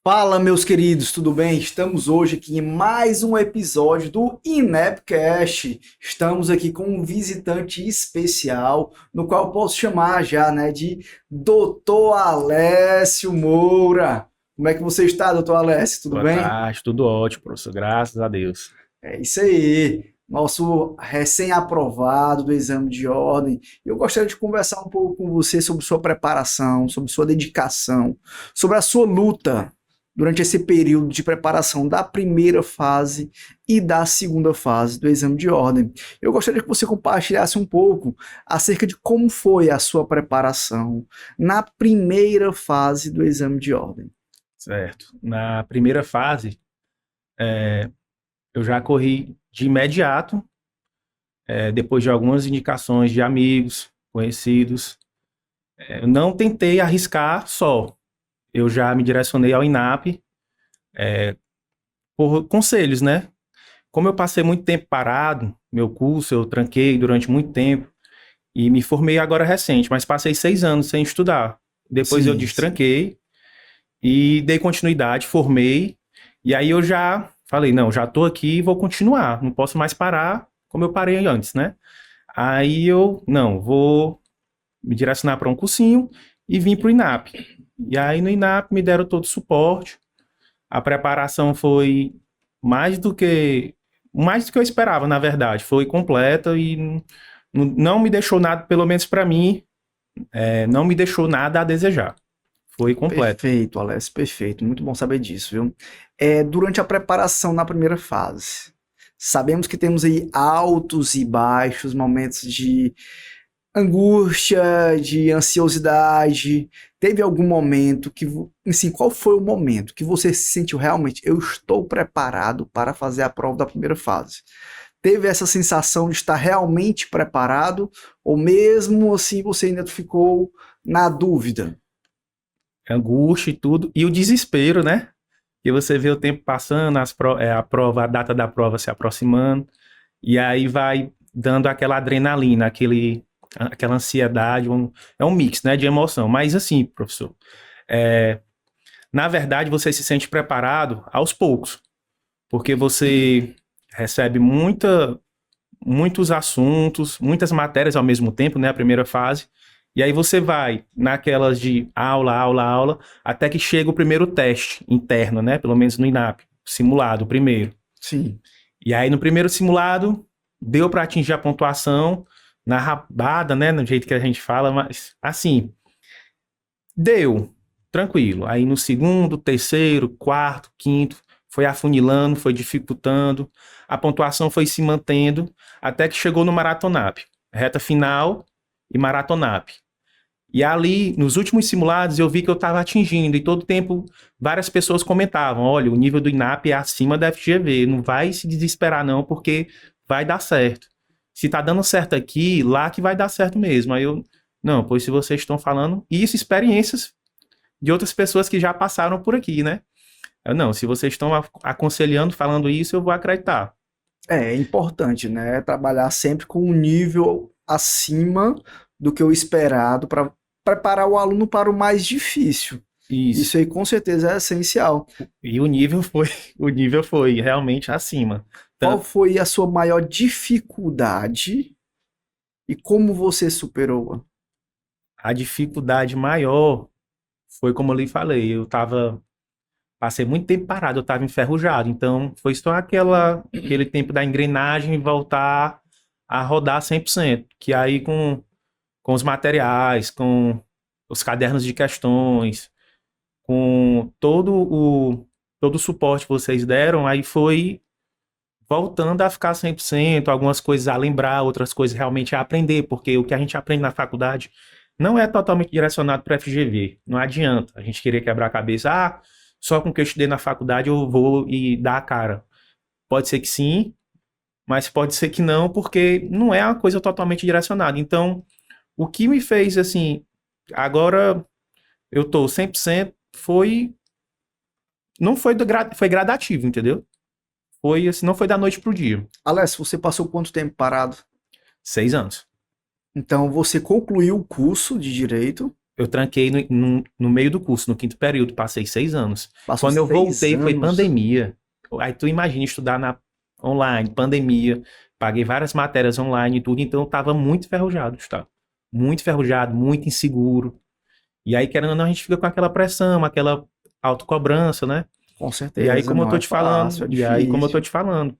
Fala, meus queridos, tudo bem? Estamos hoje aqui em mais um episódio do INEPcast. Estamos aqui com um visitante especial, no qual eu posso chamar já, de Dr. Alessio Moura. Como é que você está, Dr. Alessio? Tudo Boa bem? tarde, tudo ótimo, professor. Graças a Deus. É isso aí, nosso recém-aprovado do exame de ordem. Eu gostaria de conversar um pouco com você sobre sua preparação, sobre sua dedicação, sobre a sua luta durante esse período de preparação da primeira fase e da segunda fase do exame de ordem. Eu gostaria que você compartilhasse um pouco acerca de como foi a sua preparação na primeira fase do exame de ordem. Certo. Na primeira fase, eu já corri de imediato, depois de algumas indicações de amigos, conhecidos. Eu não tentei arriscar só. Eu já me direcionei ao INAP, por conselhos, né? Como eu passei muito tempo parado, meu curso eu tranquei durante muito tempo e me formei agora recente, mas passei 6 anos sem estudar. Depois eu Sim, sim. destranquei e dei continuidade, formei, e aí eu já falei, não, já tô aqui e vou continuar, não posso mais parar como eu parei antes, né? Aí eu, não, vou me direcionar para um cursinho e vim para o INAP. E aí no INAP me deram todo o suporte, a preparação foi mais do que, mais do que eu esperava, na verdade, foi completa e não me deixou nada, pelo menos para mim, não me deixou nada a desejar, foi completa. Perfeito, Alex, perfeito. Muito bom saber disso, viu? Durante a preparação na primeira fase, sabemos que temos aí altos e baixos, momentos de angústia, de ansiosidade. Teve algum momento que, assim, qual foi o momento que você se sentiu realmente, eu estou preparado para fazer a prova da primeira fase? Teve essa sensação de estar realmente preparado, ou mesmo assim você ainda ficou na dúvida? Angústia e tudo, e o desespero, né? E você vê o tempo passando, a prova, a data da prova se aproximando, e aí vai dando aquela adrenalina, aquela ansiedade, é um mix, né, de emoção. Mas assim, professor, é, na verdade você se sente preparado aos poucos, porque você recebe muitos assuntos, muitas matérias ao mesmo tempo, né, a primeira fase, e aí você vai naquelas de aula, aula, aula, até que chega o primeiro teste interno, né, pelo menos no INAP, simulado, o primeiro. Sim. E aí no primeiro simulado, deu para atingir a pontuação na rabada, né, no jeito que a gente fala, mas assim, deu, tranquilo. Aí no segundo, terceiro, quarto, quinto, foi afunilando, foi dificultando, a pontuação foi se mantendo, até que chegou no Maratonap, reta final e Maratonap. E ali, nos últimos simulados, eu vi que eu estava atingindo, e todo tempo várias pessoas comentavam, olha, o nível do INAP é acima da FGV, não vai se desesperar não, porque vai dar certo. Se tá dando certo aqui, lá que vai dar certo mesmo. Aí eu, não, pois se vocês estão falando, isso, experiências de outras pessoas que já passaram por aqui, né? Eu, não, se vocês estão aconselhando, falando isso, eu vou acreditar. É importante, né? Trabalhar sempre com um nível acima do que o esperado para preparar o aluno para o mais difícil. Isso. Isso aí com certeza é essencial. E o nível foi, o nível foi realmente acima. Qual Tanto, foi a sua maior dificuldade e como você superou-a? a dificuldade maior foi como eu lhe falei, passei muito tempo parado, eu estava enferrujado, então foi só aquele tempo da engrenagem voltar a rodar 100%, que aí com os materiais, com os cadernos de questões, com todo o suporte que vocês deram, aí foi voltando a ficar 100%, algumas coisas a lembrar, outras coisas realmente a aprender, porque o que a gente aprende na faculdade não é totalmente direcionado para FGV. Não adianta a gente querer quebrar a cabeça, só com o que eu estudei na faculdade eu vou e dar a cara. Pode ser que sim, mas pode ser que não, porque não é uma coisa totalmente direcionada. Então, o que me fez assim, agora eu tô 100%, não foi, foi gradativo, entendeu? Foi assim, não foi da noite pro dia. Alex, você passou quanto tempo parado? 6 anos. Então você concluiu o curso de direito, eu tranquei no meio do curso, no quinto período, passei 6 anos. Passou Quando eu 6 voltei, foi anos. pandemia. Aí tu imagina estudar online, pandemia, paguei várias matérias online e tudo, então eu tava muito enferrujado, tá? Muito enferrujado, muito inseguro. E aí, querendo ou não, a gente fica com aquela pressão, aquela autocobrança, né? Com E aí, certeza, como eu não tô é te falando, fácil, é difícil.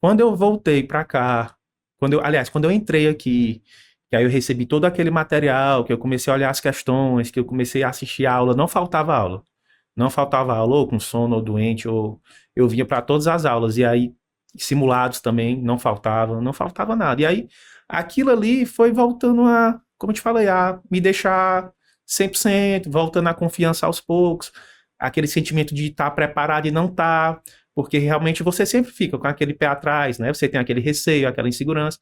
quando eu voltei pra cá, quando eu entrei aqui, que aí eu recebi todo aquele material, que eu comecei a olhar as questões, que eu comecei a assistir a aula, não faltava aula. Não faltava aula, ou com sono, ou doente, ou eu vinha para todas as aulas, e aí simulados também não faltava nada. E aí aquilo ali foi voltando a, como eu te falei, a me deixar 100%, voltando a confiança aos poucos, aquele sentimento de estar preparado e não estar, porque realmente você sempre fica com aquele pé atrás, né? Você tem aquele receio, aquela insegurança.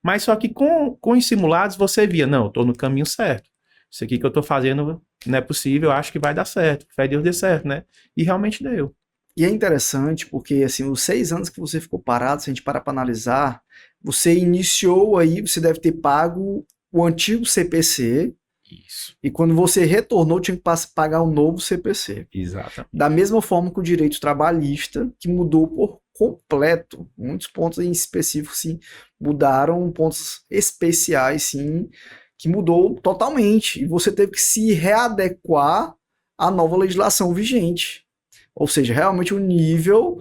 Mas só que com os simulados você via, não, eu tô no caminho certo. Isso aqui que eu tô fazendo não é possível, eu acho que vai dar certo. Fé em Deus dê certo, né? E realmente deu. E é interessante porque, assim, os 6 anos que você ficou parado, se a gente parar para analisar, você iniciou aí, você deve ter pago o antigo CPC, Isso. e quando você retornou, tinha que pagar o novo CPC. Exatamente. Da mesma forma que o direito trabalhista, que mudou por completo. Muitos pontos em específico, sim, mudaram, pontos especiais, sim, que mudou totalmente. E você teve que se readequar à nova legislação vigente. Ou seja, realmente o nível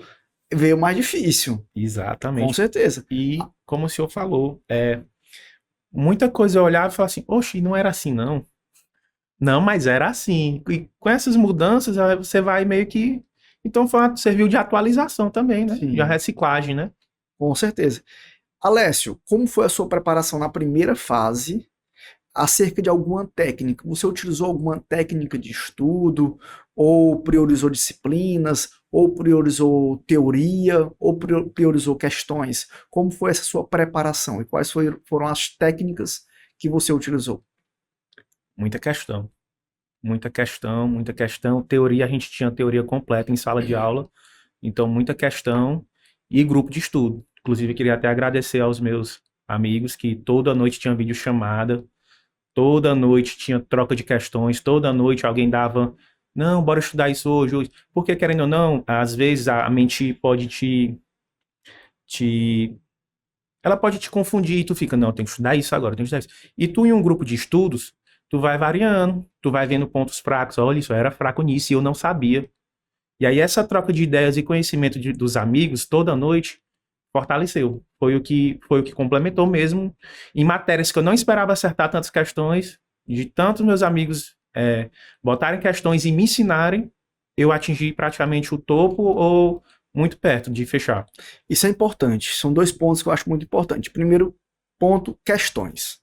veio mais difícil, com Exatamente. certeza. E como o senhor falou, muita coisa eu olhava e falava assim, oxe, não era assim, não. Não, mas era assim. E com essas mudanças, aí você vai meio que. Então serviu de atualização também, né? De Sim, reciclagem, né? com certeza. Alessio, como foi a sua preparação na primeira fase acerca de alguma técnica? Você utilizou alguma técnica de estudo, ou priorizou disciplinas, ou priorizou teoria, ou priorizou questões? Como foi essa sua preparação e quais foram as técnicas que você utilizou? Muita questão. Muita questão, muita questão. Teoria, a gente tinha teoria completa em sala de aula. Então, muita questão e grupo de estudo. Inclusive, queria até agradecer aos meus amigos que toda noite tinha videochamada, toda noite tinha troca de questões, toda noite alguém dava, não, bora estudar isso hoje. Porque, querendo ou não, às vezes a mente pode te ela pode te confundir e tu fica, não, eu tenho que estudar isso agora, eu tenho que estudar isso. E tu em um grupo de estudos, tu vai variando, tu vai vendo pontos fracos, olha, isso eu era fraco nisso e eu não sabia. E aí essa troca de ideias e conhecimento dos amigos toda noite fortaleceu. Foi o que complementou mesmo em matérias que eu não esperava acertar tantas questões, de tantos meus amigos botarem questões e me ensinarem, eu atingi praticamente o topo ou muito perto de fechar. Isso é importante. São dois pontos que eu acho muito importante. Primeiro ponto, questões.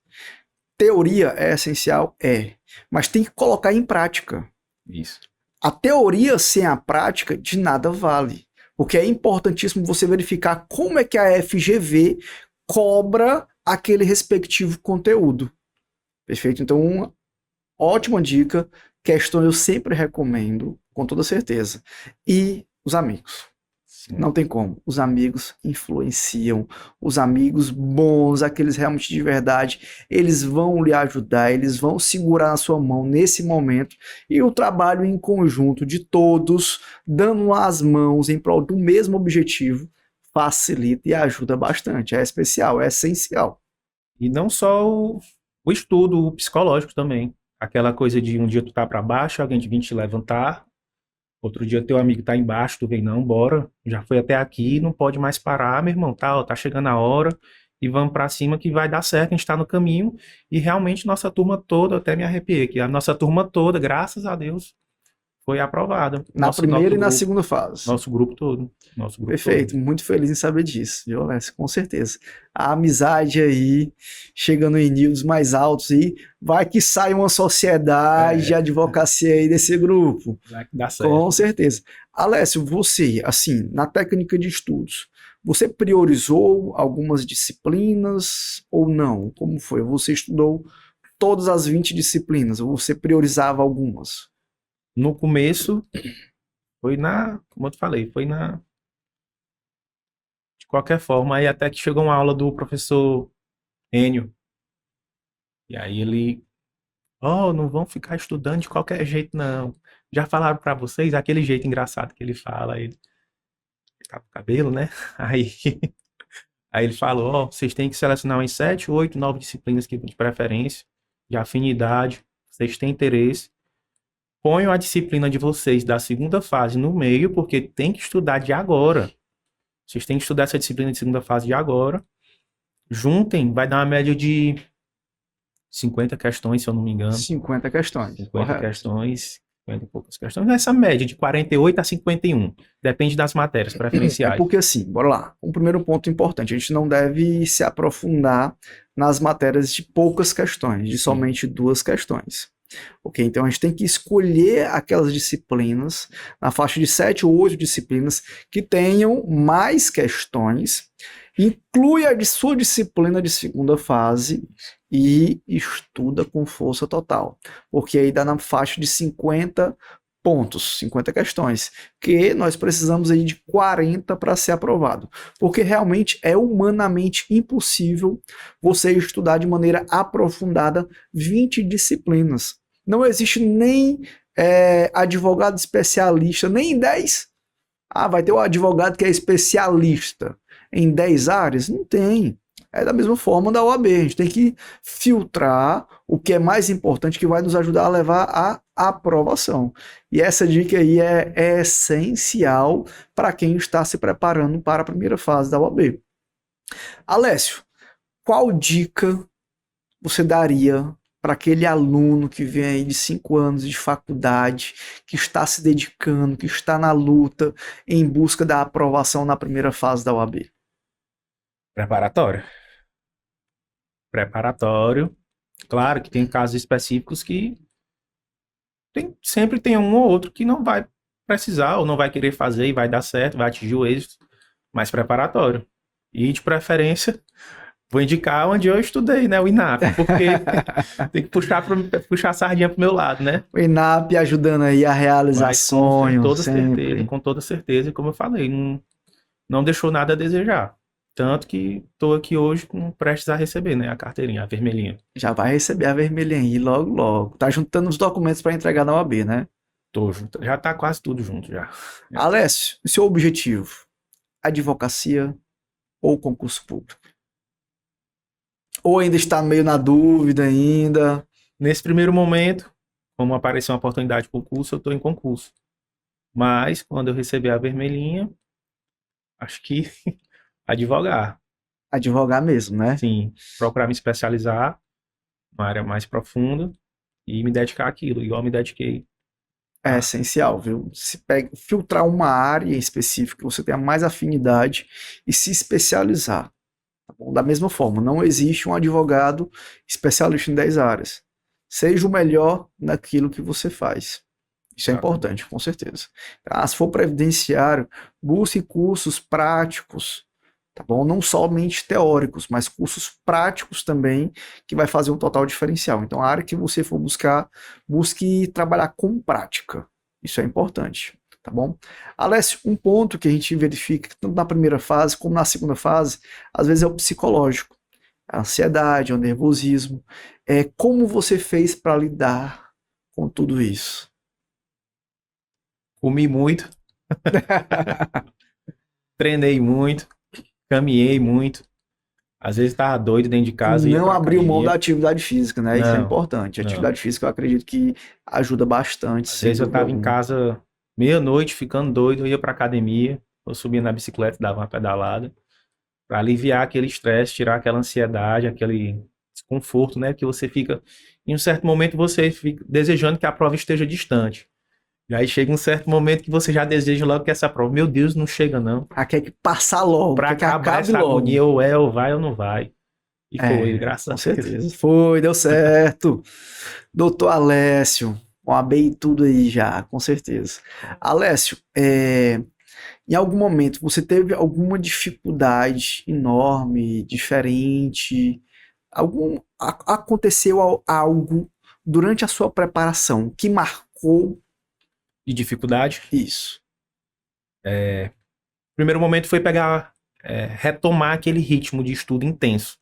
Teoria é essencial? É. Mas tem que colocar em prática. Isso. A teoria sem a prática de nada vale. Porque é importantíssimo você verificar como é que a FGV cobra aquele respectivo conteúdo. Perfeito? Então, uma ótima dica. Questões eu sempre recomendo, com toda certeza. E os amigos. Sim. Não tem como. Os amigos influenciam. Os amigos bons, aqueles realmente de verdade, eles vão lhe ajudar, eles vão segurar na sua mão nesse momento. E o trabalho em conjunto de todos, dando as mãos em prol do mesmo objetivo, facilita e ajuda bastante. É especial, é essencial. E não só o estudo psicológico também. Aquela coisa de um dia tu tá para baixo, alguém de vir te levantar, outro dia teu amigo tá embaixo, tu vem, não, bora, já foi até aqui, não pode mais parar, meu irmão, tá, ó, tá chegando a hora e vamos para cima que vai dar certo, a gente tá no caminho. E realmente nossa turma toda, eu até me arrepiei, que a nossa turma toda, graças a Deus, foi aprovada. Na primeira e na segunda fase. Nosso grupo todo, nosso grupo todo. Perfeito, muito feliz em saber disso, viu, Alessio? Com certeza. A amizade aí, chegando em níveis mais altos aí, vai que sai uma sociedade de advocacia aí desse grupo. Vai que dá certo. Com certeza. Alessio, você, assim, na técnica de estudos, você priorizou algumas disciplinas ou não? Como foi? Você estudou todas as 20 disciplinas ou você priorizava algumas? No começo, como eu te falei, de qualquer forma, aí até que chegou uma aula do professor Enio. E aí ele, Oh, não vão ficar estudando de qualquer jeito, não. Já falaram pra vocês aquele jeito engraçado que ele fala, ele tá com o cabelo, né? Aí, aí ele falou, ó, vocês têm que selecionar umas 7, 8, 9 disciplinas que de preferência, de afinidade, vocês têm interesse. Ponham a disciplina de vocês da segunda fase no meio, porque tem que estudar de agora. Vocês têm que estudar essa disciplina de segunda fase de agora. Juntem, vai dar uma média de 50 questões, se eu não me engano. 50 questões, 50 correto. questões, 50 e poucas questões. Essa média de 48 a 51. Depende das matérias É preferenciais. porque assim, bora lá. Um primeiro ponto importante, a gente não deve se aprofundar nas matérias de poucas questões, de Sim. somente 2 questões. Ok? Então a gente tem que escolher aquelas disciplinas, na faixa de 7 ou 8 disciplinas, que tenham mais questões, inclui a de sua disciplina de segunda fase e estuda com força total. Porque aí dá na faixa de 50 pontos, 50 questões, que nós precisamos aí de 40 para ser aprovado, porque realmente é humanamente impossível você estudar de maneira aprofundada 20 disciplinas. Não existe nem advogado especialista, nem em 10. Ah, vai ter um advogado que é especialista em 10 áreas? Não tem. É da mesma forma da OAB. A gente tem que filtrar o que é mais importante, que vai nos ajudar a levar à aprovação. E essa dica aí é essencial para quem está se preparando para a primeira fase da OAB. Alessio, qual dica você daria para aquele aluno que vem aí de 5 anos de faculdade, que está se dedicando, que está na luta em busca da aprovação na primeira fase da OAB? Preparatório. Preparatório. Claro que tem casos específicos que sempre tem um ou outro que não vai precisar ou não vai querer fazer e vai dar certo, vai atingir o êxito, mas preparatório. E de preferência, vou indicar onde eu estudei, né? O INAP, porque tem que puxar a sardinha pro meu lado, né? O INAP ajudando aí a realizar Mas sonhos, sempre. com toda certeza, e como eu falei, não deixou nada a desejar. Tanto que estou aqui hoje prestes a receber, né? A carteirinha, a vermelhinha. Já vai receber a vermelha aí logo, logo. Tá juntando os documentos para entregar na OAB, né? Tô junto. Já tá quase tudo junto já. Alessio, o seu objetivo? Advocacia ou concurso público? Ou ainda está meio na dúvida ainda? Nesse primeiro momento, como apareceu uma oportunidade de concurso, eu estou em concurso. Mas quando eu receber a vermelhinha, acho que advogar. Advogar mesmo, né? Sim, procurar me especializar numa área mais profunda e me dedicar àquilo, igual me dediquei. É essencial, viu? Se pega, filtrar uma área em específico que você tenha mais afinidade e se especializar. Tá bom? Da mesma forma, não existe um advogado especialista em 10 áreas. Seja o melhor naquilo que você faz. Isso é importante, com certeza. Ah, se for previdenciário, busque cursos práticos, tá bom? Não somente teóricos, mas cursos práticos também, que vai fazer um total diferencial. Então, a área que você for buscar, busque trabalhar com prática. Isso é importante, tá bom? Alessio, um ponto que a gente verifica, tanto na primeira fase como na segunda fase, às vezes é o psicológico. A ansiedade, o nervosismo. Como você fez para lidar com tudo isso? Comi muito, treinei muito, caminhei muito. Às vezes estava doido dentro de casa e ia Não para abriu mão da academia. atividade física, né? Isso é Não, importante. A não. atividade física eu acredito que ajuda bastante, Às sem vezes eu dúvida estava em alguma. casa meia-noite, ficando doido, eu ia para academia, eu subia na bicicleta, dava uma pedalada, para aliviar aquele estresse, tirar aquela ansiedade, aquele desconforto, né? Que você fica, em um certo momento, você fica desejando que a prova esteja distante. E aí chega um certo momento que você já deseja logo que essa prova, meu Deus, não chega não. Ah, quer que passar logo, Para quer que acabar acabe essa logo. agonia, ou é, ou vai, ou não vai. E foi, graças Com a Deus. certeza. Foi, deu certo. Doutor Alessio, abei tudo aí já, com certeza. Alessio, em algum momento você teve alguma dificuldade enorme, diferente? Aconteceu algo durante a sua preparação que marcou De dificuldade. isso? O primeiro momento foi pegar, retomar aquele ritmo de estudo intenso.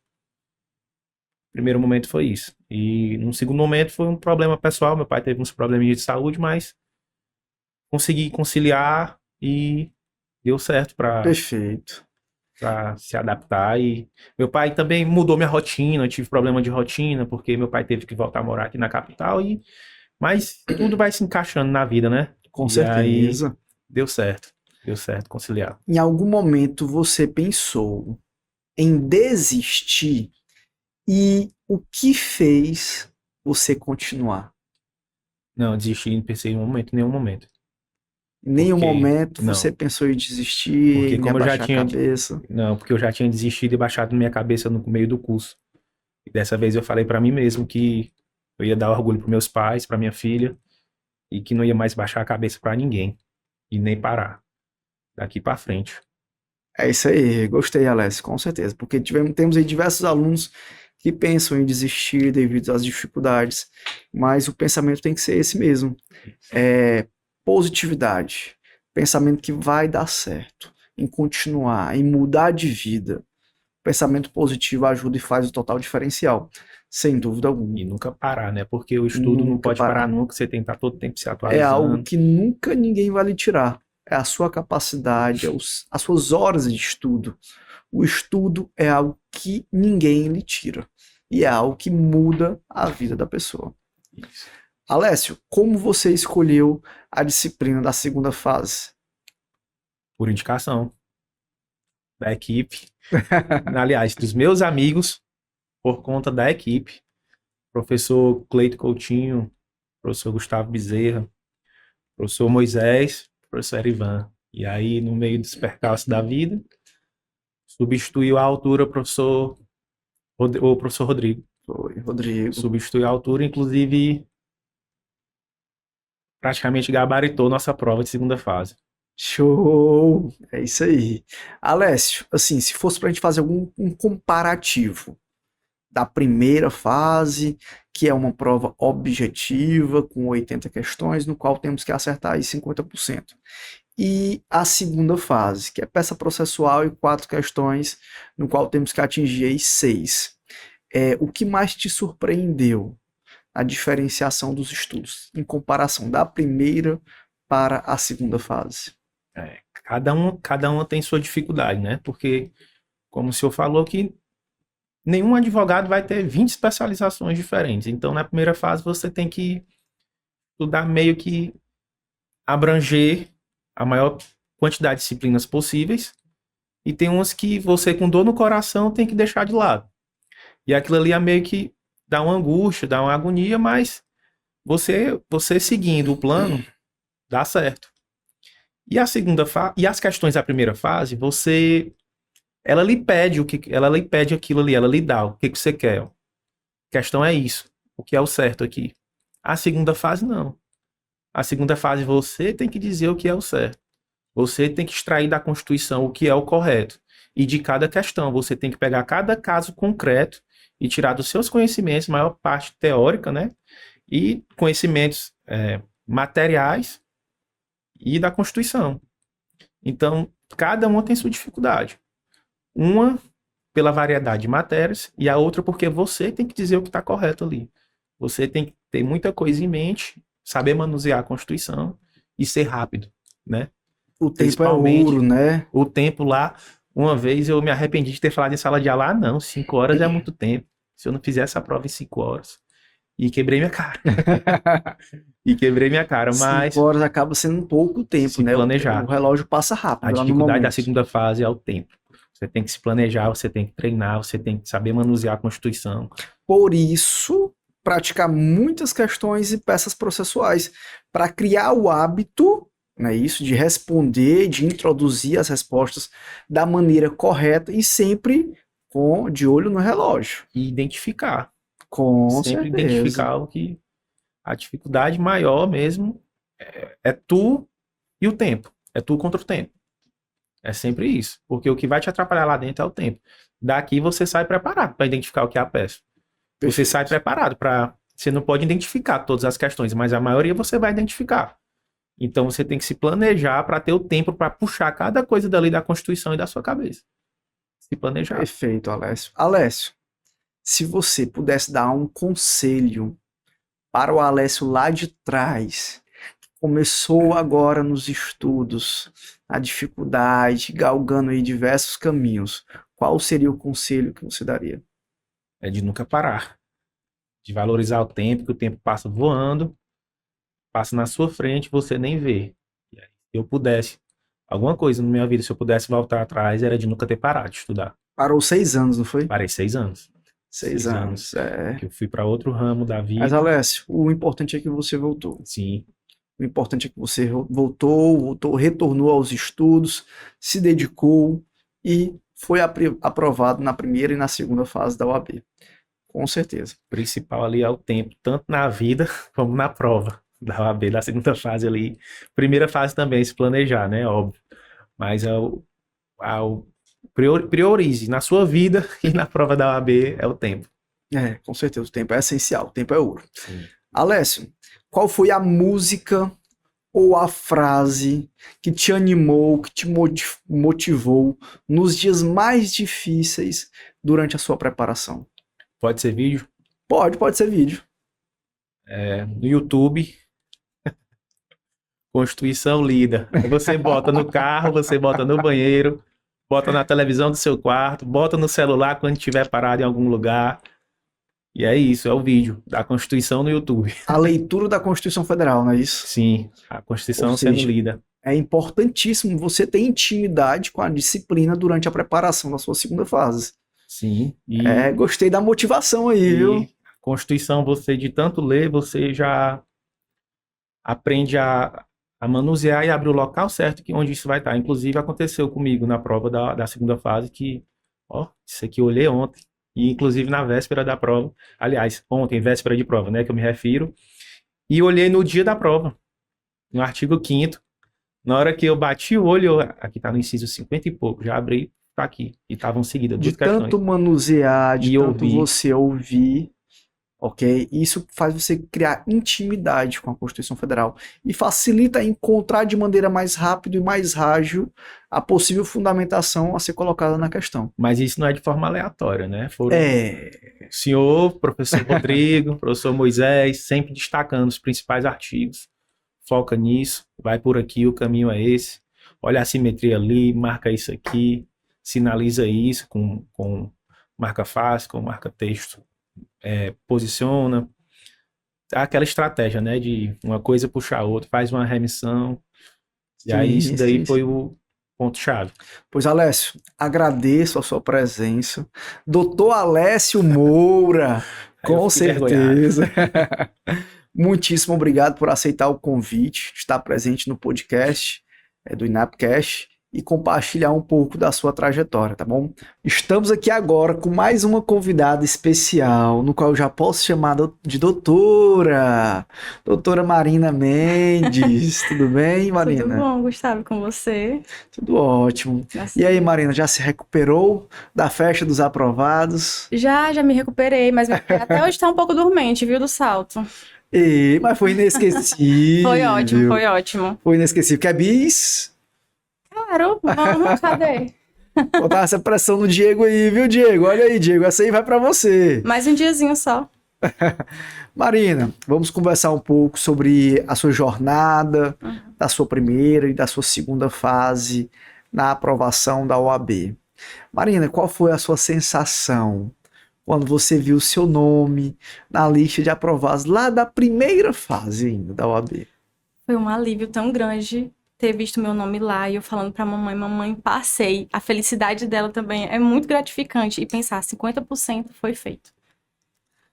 Primeiro momento foi isso. E num segundo momento foi um problema pessoal. Meu pai teve uns probleminhas de saúde, mas consegui conciliar e deu certo para Perfeito. se adaptar. E meu pai também mudou minha rotina. Eu tive problema de rotina, porque meu pai teve que voltar a morar aqui na capital. Mas tudo vai se encaixando na vida, né? Com E aí certeza. deu certo. Deu certo conciliar. Em algum momento você pensou em desistir e o que fez você continuar? Não, desisti, não pensei em nenhum momento. Em nenhum Porque, momento você não. pensou em desistir, Porque em como eu já abaixar a tinha. cabeça. Não, porque eu já tinha desistido e baixado minha cabeça no meio do curso. E dessa vez eu falei pra mim mesmo que eu ia dar orgulho pros meus pais, pra minha filha, e que não ia mais baixar a cabeça pra ninguém. E nem parar. Daqui pra frente. É isso aí, gostei, Alessio, com certeza. Porque temos aí diversos alunos que pensam em desistir devido às dificuldades, mas o pensamento tem que ser esse mesmo. É positividade, pensamento que vai dar certo, em continuar, em mudar de vida. Pensamento positivo ajuda e faz o total diferencial, sem dúvida alguma. E nunca parar, né? Porque o E estudo não nunca pode parar parar. nunca, você tem que estar todo tempo se É algo atualizando. que nunca ninguém vai lhe tirar. É a sua capacidade, as suas horas de estudo. O estudo é algo que ninguém lhe tira. E é algo que muda a vida da pessoa. Isso. Alessio, como você escolheu a disciplina da segunda fase? Por indicação da equipe. Aliás, dos meus amigos, por conta da equipe. Professor Cleito Coutinho, professor Gustavo Bezerra, professor Moisés, professor Ivan. E aí, no meio dos percalços da vida, substituiu a altura o professor Rodrigo. Foi, Rodrigo. Substituiu a altura, inclusive, praticamente gabaritou nossa prova de segunda fase. Show! É isso aí. Alessio, assim, se fosse para a gente fazer um comparativo da primeira fase, que é uma prova objetiva, com 80 questões, no qual temos que acertar aí 50%. E a segunda fase, que é peça processual e 4 questões, no qual temos que atingir aí 6. O que mais te surpreendeu a diferenciação dos estudos, em comparação da primeira para a segunda fase? Cada uma tem sua dificuldade, né? Porque, como o senhor falou, que nenhum advogado vai ter 20 especializações diferentes. Então, na primeira fase, você tem que estudar meio que abranger a maior quantidade de disciplinas possíveis. E tem umas que você, com dor no coração, tem que deixar de lado. E aquilo ali é meio que dá uma angústia, dá uma agonia, mas você seguindo o plano, dá certo. E a segunda fase, e as questões da primeira fase, ela lhe pede aquilo ali, ela lhe dá o que você quer. A questão é isso, o que é o certo aqui. A segunda fase não. A segunda fase você tem que dizer o que é o certo. Você tem que extrair da Constituição o que é o correto. E de cada questão, você tem que pegar cada caso concreto e tirar dos seus conhecimentos, maior parte teórica, né? E conhecimentos materiais e da Constituição. Então, cada uma tem sua dificuldade. Uma pela variedade de matérias e a outra porque você tem que dizer o que está correto ali. Você tem que ter muita coisa em mente, saber manusear a Constituição e ser rápido, né? O tempo é Principalmente ouro, né? o tempo lá. Uma vez eu me arrependi de ter falado em sala de aula. Ah, não, 5 horas é muito tempo. Se eu não fizesse a prova em 5 horas. E quebrei minha cara. E quebrei minha cara, 5 mas horas acaba sendo pouco tempo, se né? O planejar. relógio passa A rápido lá no dificuldade da momento. segunda fase é o tempo. Você tem que se planejar, você tem que treinar, você tem que saber manusear a Constituição. Por isso, praticar muitas questões e peças processuais para criar o hábito, né, isso, de responder, de introduzir as respostas da maneira correta e sempre de olho no relógio. E identificar. Com Sempre certeza. identificar o que a dificuldade maior mesmo é tu e o tempo. É tu contra o tempo. É sempre isso. Porque o que vai te atrapalhar lá dentro é o tempo. Daqui você sai preparado para identificar o que é a peça. Você sai Perfeito. preparado para. Você não pode identificar todas as questões, mas a maioria você vai identificar. Então você tem que se planejar para ter o tempo para puxar cada coisa dali da Constituição e da sua cabeça. Se planejar. Perfeito, Alessio. Alessio, Se você pudesse dar um conselho para o Alessio lá de trás, que começou agora nos estudos, a dificuldade, galgando aí diversos caminhos, qual seria o conselho que você daria? É de nunca parar, de valorizar o tempo, que o tempo passa voando, passa na sua frente, você nem vê. E aí, se eu pudesse, alguma coisa na minha vida, se eu pudesse voltar atrás, era de nunca ter parado de estudar. Parou 6 anos, não foi? Parei 6 anos. 6 anos, é. Que eu fui para outro ramo da Mas, vida. Alessio, o importante é que você voltou. Sim, O importante é que você voltou, retornou aos estudos, se dedicou e foi aprovado na primeira e na segunda fase da OAB. Com certeza. o principal ali é o tempo, tanto na vida como na prova da OAB, da segunda fase ali. Primeira fase também, se planejar, né? Óbvio. Mas priorize na sua vida e na prova da OAB é o tempo. É, com certeza. O tempo é essencial, o tempo é ouro. Sim. Alessio, qual foi a música ou a frase que te animou, que te motivou nos dias mais difíceis durante a sua preparação? Pode ser vídeo? Pode ser vídeo. No YouTube, Constituição lida. Aí você bota no carro, você bota no banheiro, bota na televisão do seu quarto, bota no celular quando estiver parado em algum lugar. E é isso, é o vídeo da Constituição no YouTube. A leitura da Constituição Federal, não é isso? Sim, a Constituição Ou sendo seja, lida. é importantíssimo você ter intimidade com a disciplina durante a preparação da sua segunda fase. Sim, Gostei da motivação aí, viu? a Constituição, você de tanto ler, você já aprende a manusear e abrir o local certo onde isso vai estar. Inclusive, aconteceu comigo na prova da segunda fase que, ó, isso aqui eu olhei ontem. E inclusive na véspera da prova, aliás, ontem, véspera de prova, né, que eu me refiro, e olhei no dia da prova, no artigo 5º, na hora que eu bati o olho, aqui tá no inciso 50 e pouco, já abri, tá aqui, e estavam seguidas De duas questões. tanto manusear, de E tanto ouvir. você ouvir, ok? Isso faz você criar intimidade com a Constituição Federal e facilita encontrar de maneira mais rápida e mais ágil a possível fundamentação a ser colocada na questão. Mas isso não é de forma aleatória, né? Foram É, o senhor, professor Rodrigo, professor Moisés, sempre destacando os principais artigos. Foca nisso, vai por aqui, o caminho é esse. Olha a simetria ali, marca isso aqui, sinaliza isso com marca fácil, com marca texto. Posiciona. Aquela estratégia, né? De uma coisa puxar a outra, faz uma remissão. E aí isso daí sim. foi o ponto-chave. Pois, Alessio, agradeço a sua presença. Doutor Alessio Moura, Aí eu com fiquei envergonhado. certeza. Muitíssimo obrigado por aceitar o convite, estar presente no podcast do Inapcast e compartilhar um pouco da sua trajetória, tá bom? Estamos aqui agora com mais uma convidada especial, no qual eu já posso chamar de doutora Marina Mendes. Tudo bem, Marina? Tudo bom, Gustavo, com você? Tudo ótimo. Graças E a aí, Deus. Marina, já se recuperou da festa dos aprovados? Já me recuperei, mas meu pé até hoje tá um pouco dormente, viu, do salto. Mas foi inesquecível. Foi ótimo, foi ótimo. Foi inesquecível. Quer bis? Claro, vamos, cadê? Botar essa pressão no Diego aí, viu, Diego? Olha aí, Diego, essa aí vai pra você. Mais um diazinho só. Marina, vamos conversar um pouco sobre a sua jornada, da sua primeira e da sua segunda fase na aprovação da OAB. Marina, qual foi a sua sensação quando você viu o seu nome na lista de aprovados lá da primeira fase ainda da OAB? Foi um alívio tão grande ter visto meu nome lá e eu falando pra mamãe, passei. A felicidade dela também é muito gratificante e pensar, 50% foi feito.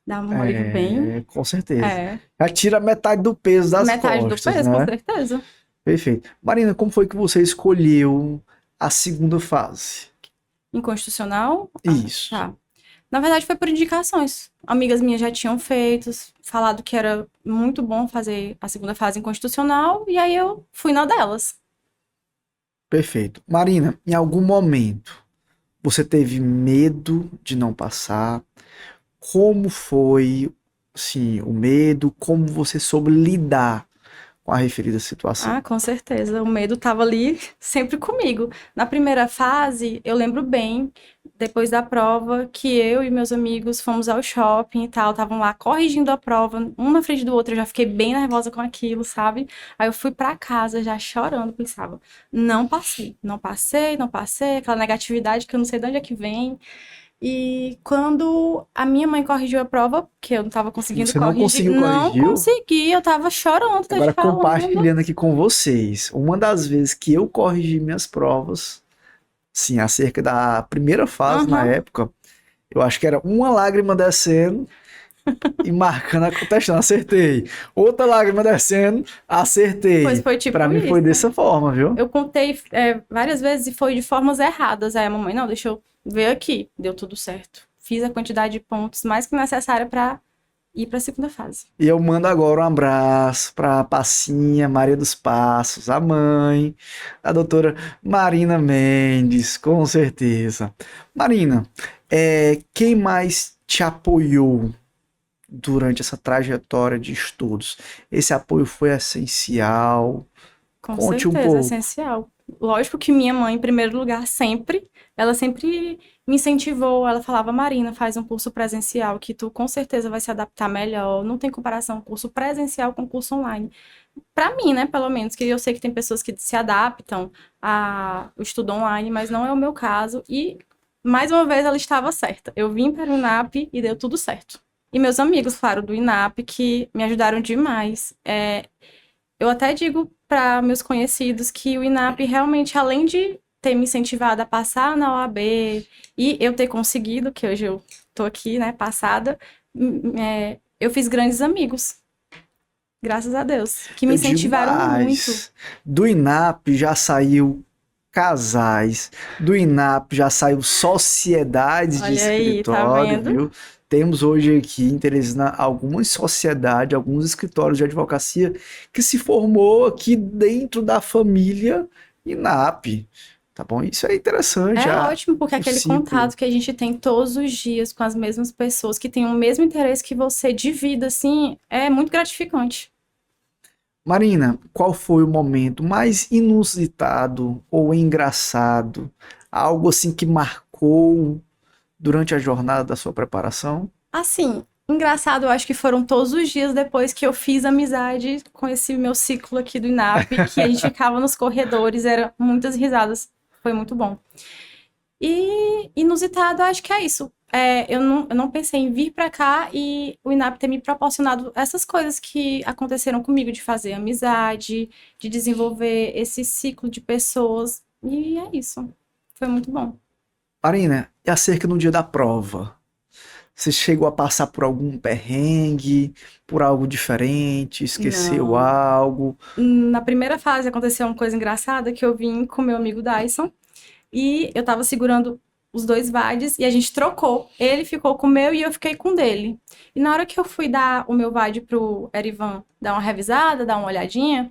Dá um alívio bem. Com certeza. É, Já tira metade do peso das metade do costas, peso, né? com certeza. Perfeito. Marina, como foi que você escolheu a segunda fase? Inconstitucional? Isso. Tá. Na verdade, foi por indicações. Amigas minhas já tinham feito, falado que era muito bom fazer a segunda fase inconstitucional, e aí eu fui na delas. Perfeito. Marina, em algum momento você teve medo de não passar? Como foi, sim, o medo? Como você soube lidar com a referida situação? Ah, com certeza. O medo estava ali sempre comigo. Na primeira fase, eu lembro bem depois da prova, que eu e meus amigos fomos ao shopping e tal, estavam lá corrigindo a prova, um na frente do outro, eu já fiquei bem nervosa com aquilo, sabe? Aí eu fui pra casa já chorando, pensava, não passei, não passei, não passei, aquela negatividade que eu não sei de onde é que vem. E quando a minha mãe corrigiu a prova, que eu não tava conseguindo Você não corrigir, conseguiu não corrigir? consegui, eu tava chorando, tô Agora, te falando. compartilhando aqui com vocês, uma das vezes que eu corrigi minhas provas, sim, acerca da primeira fase na Aham. época, eu acho que era uma lágrima descendo e marcando a testando, acertei. Outra lágrima descendo, acertei. Pois foi tipo Pra mim foi isso. dessa forma, viu? Eu contei várias vezes e foi de formas erradas. Aí a mamãe, não, deixa eu ver aqui. Deu tudo certo. Fiz a quantidade de pontos mais que necessária pra ir pra segunda fase. E eu mando agora um abraço pra Passinha, Maria dos Passos, a mãe, a doutora Marina Mendes, com certeza. Marina, quem mais te apoiou durante essa trajetória de estudos? Esse apoio foi essencial? Com Conte um certeza, é pouco. essencial. Lógico que minha mãe, em primeiro lugar, ela sempre me incentivou. Ela falava, Marina, faz um curso presencial que tu com certeza vai se adaptar melhor. Não tem comparação curso presencial com curso online. Pra mim, né, pelo menos, que eu sei que tem pessoas que se adaptam ao estudo online, mas não é o meu caso. E, mais uma vez, ela estava certa. Eu vim para o INAP e deu tudo certo. E meus amigos, claro, do INAP, que me ajudaram demais. Eu até digo para meus conhecidos que o INAP realmente, além de ter me incentivado a passar na OAB e eu ter conseguido, que hoje eu tô aqui, né, passada, eu fiz grandes amigos. Graças a Deus. Que me Eu digo incentivaram muito. mais. Do INAP já saiu casais. Do INAP já saiu sociedades de Olha aí, tá escritório, vendo? viu? Temos hoje aqui em Teresina algumas sociedades, alguns escritórios de advocacia que se formou aqui dentro da família INAP. Tá bom? Isso é interessante. É ótimo, porque O aquele ciclo. contato que a gente tem todos os dias com as mesmas pessoas que têm o mesmo interesse que você de vida, assim, é muito gratificante. Marina, qual foi o momento mais inusitado ou engraçado? Algo assim que marcou durante a jornada da sua preparação? Assim, engraçado, eu acho que foram todos os dias depois que eu fiz amizade com esse meu ciclo aqui do INAP, que a gente ficava nos corredores, eram muitas risadas. Foi muito bom. E inusitado, eu acho que é isso. Eu não pensei em vir pra cá e o INAP ter me proporcionado essas coisas que aconteceram comigo, de fazer amizade, de desenvolver esse ciclo de pessoas. E é isso. Foi muito bom. Marina, e acerca no dia da prova? Você chegou a passar por algum perrengue, por algo diferente, esqueceu Não. algo? Na primeira fase aconteceu uma coisa engraçada que eu vim com meu amigo Dyson e eu tava segurando os dois VADs e a gente trocou. Ele ficou com o meu e eu fiquei com o dele. E na hora que eu fui dar o meu VAD pro Erivan dar uma revisada, dar uma olhadinha,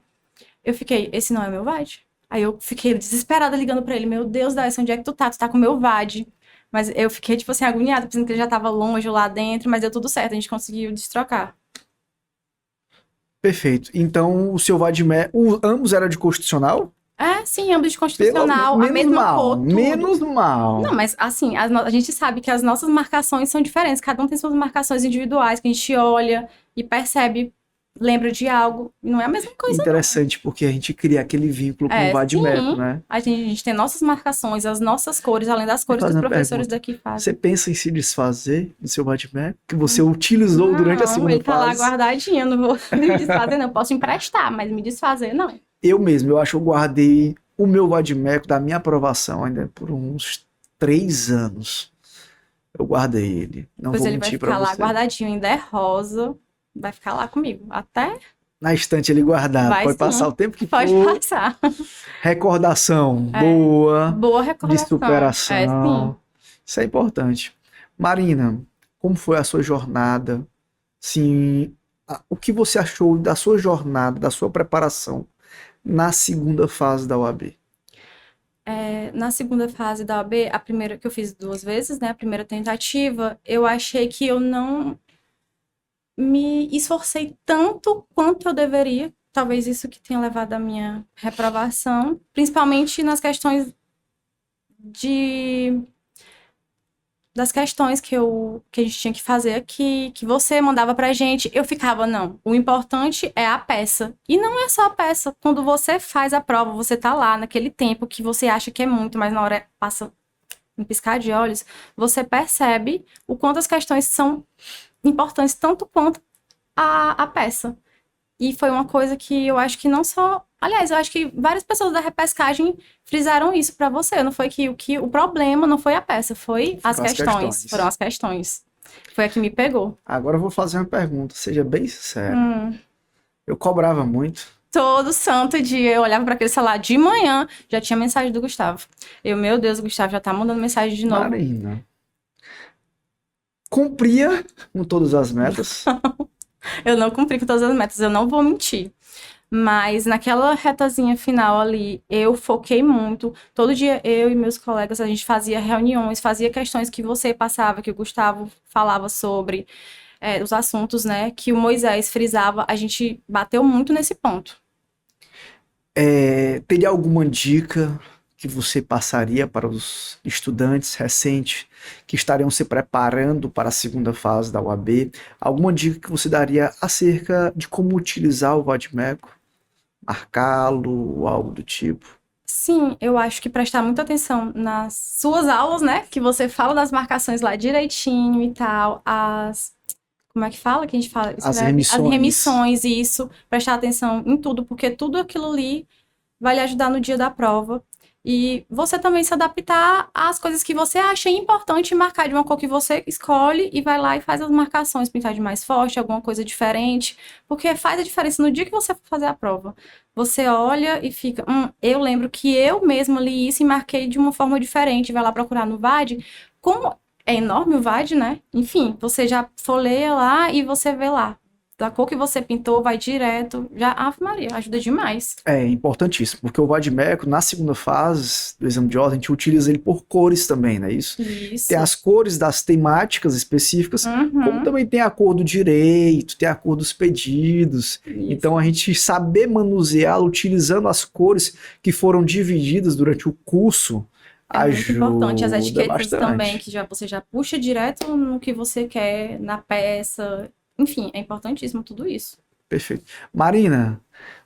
eu fiquei, esse não é meu VAD? Aí eu fiquei desesperada ligando pra ele, meu Deus, Dyson, onde é que tu tá? Tu tá com o meu VAD. Mas eu fiquei, tipo assim, agoniada, pensando que ele já tava longe lá dentro, mas deu tudo certo, a gente conseguiu destrocar. Perfeito. Então, o seu Vadimé, ambos eram de constitucional? Sim, âmbito Pelo constitucional, a menos mesma mal, cor, tudo. menos mal. Não, mas assim, a gente sabe que as nossas marcações são diferentes, cada um tem suas marcações individuais, que a gente olha e percebe, lembra de algo, e não é a mesma coisa. Interessante, porque a gente cria aquele vínculo com o Vadimeco, Sim, né? a gente tem nossas marcações, as nossas cores, além das cores que Faz os uma professores pergunta. daqui fazem. Você pensa em se desfazer do seu Vadimeco, que você utilizou durante a Não, segunda ele tá lá fase? guardadinho, eu não vou me desfazer, não. Eu posso emprestar, mas me desfazer, não. Eu mesmo, eu acho que eu guardei o meu Vadimeco da minha aprovação ainda por uns 3 anos. Eu guardei ele. Não Pois vou ele vai mentir pra ficar lá você. guardadinho, ainda é rosa, vai ficar lá comigo. Até Na estante ele guardado. vai Pode sim, passar o tempo que pode for. passar. Recordação É, boa, boa de recordação. Sim. superação. Isso é importante. Marina, como foi a sua jornada? Sim, o que você achou da sua jornada, da sua preparação na segunda fase da UAB? Na segunda fase da OAB, a primeira que eu fiz 2 vezes, né? A primeira tentativa, eu achei que eu não me esforcei tanto quanto eu deveria. Talvez isso que tenha levado à minha reprovação, principalmente nas questões de das questões que a gente tinha que fazer aqui, que você mandava pra gente, eu ficava, não, o importante é a peça. E não é só a peça. Quando você faz a prova, você tá lá naquele tempo que você acha que é muito, mas na hora passa um piscar de olhos, você percebe o quanto as questões são importantes, tanto quanto a peça. E foi uma coisa que eu acho que não só... Aliás, eu acho que várias pessoas da repescagem frisaram isso pra você. Não foi que o problema não foi a peça, foi as Foram as questões. questões. Foram as questões. Foi a que me pegou. Agora eu vou fazer uma pergunta, seja bem sincero. Hum. Eu cobrava muito. Todo santo dia eu olhava pra aquele celular de manhã, já tinha mensagem do Gustavo. Meu Deus, o Gustavo já tá mandando mensagem de novo. Marina. Cumpria com todas as metas. Eu não cumpri com todas as metas, eu não vou mentir. Mas naquela retazinha final ali, eu foquei muito. Todo dia eu e meus colegas, a gente fazia reuniões, fazia questões que você passava, que o Gustavo falava sobre os assuntos, né? Que o Moisés frisava, a gente bateu muito nesse ponto. Teria alguma dica que você passaria para os estudantes recentes que estariam se preparando para a segunda fase da UAB? Alguma dica que você daria acerca de como utilizar o Vadimeco? Marcá-lo, algo do tipo? Sim, eu acho que prestar muita atenção nas suas aulas, né? Que você fala das marcações lá direitinho e tal, como é que fala? Que a gente fala? As Escreve? As remissões. remissões, isso. Prestar atenção em tudo, porque tudo aquilo ali vai lhe ajudar no dia da prova. E você também se adaptar às coisas que você acha importante e marcar de uma cor que você escolhe e vai lá e faz as marcações, pintar de mais forte, alguma coisa diferente, porque faz a diferença no dia que você for fazer a prova. Você olha e fica, eu lembro que eu mesma li isso e marquei de uma forma diferente, vai lá procurar no VAD, como é enorme o VAD, né? Enfim, você já folheia lá e você vê lá. Da cor que você pintou, vai direto. Já, Ave Maria, ajuda demais. É importantíssimo, porque o Vadimeco, na segunda fase do exame de ordem, a gente utiliza ele por cores também, não é isso? Isso. Tem as cores das temáticas específicas, como também tem a cor do direito, tem a cor dos pedidos. Isso. Então a gente saber manuseá-lo utilizando as cores que foram divididas durante o curso É muito importante. As ajuda etiquetas bastante. também, que você já puxa direto no que você quer, na peça. Enfim, é importantíssimo tudo isso. Perfeito. Marina,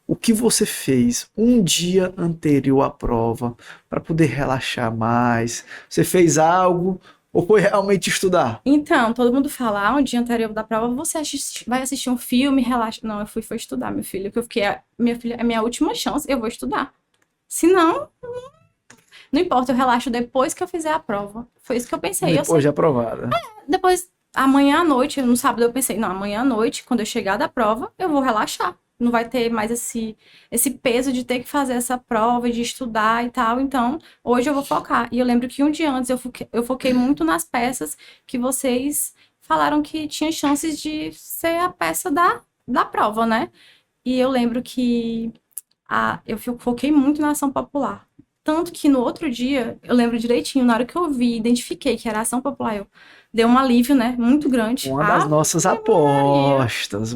o que você fez um dia anterior à prova para poder relaxar mais? Você fez algo ou foi realmente estudar? Então, todo mundo fala, um dia anterior da prova, você vai assistir um filme, relaxa. Não, eu foi estudar, meu filho. Que eu fiquei, minha filha, é minha última chance, eu vou estudar. Se não, não importa, eu relaxo depois que eu fizer a prova. Foi isso que eu pensei. Depois de aprovada. Depois, amanhã à noite, no sábado eu pensei, não, amanhã à noite, quando eu chegar da prova, eu vou relaxar. Não vai ter mais esse peso de ter que fazer essa prova, de estudar e tal. Então, hoje eu vou focar. E eu lembro que um dia antes eu foquei muito nas peças que vocês falaram que tinha chances de ser a peça da prova, né? E eu lembro que eu foquei muito na ação popular. Tanto que no outro dia, eu lembro direitinho, na hora que eu vi, identifiquei que era ação popular, deu um alívio, né, muito grande. Uma das nossas apostas,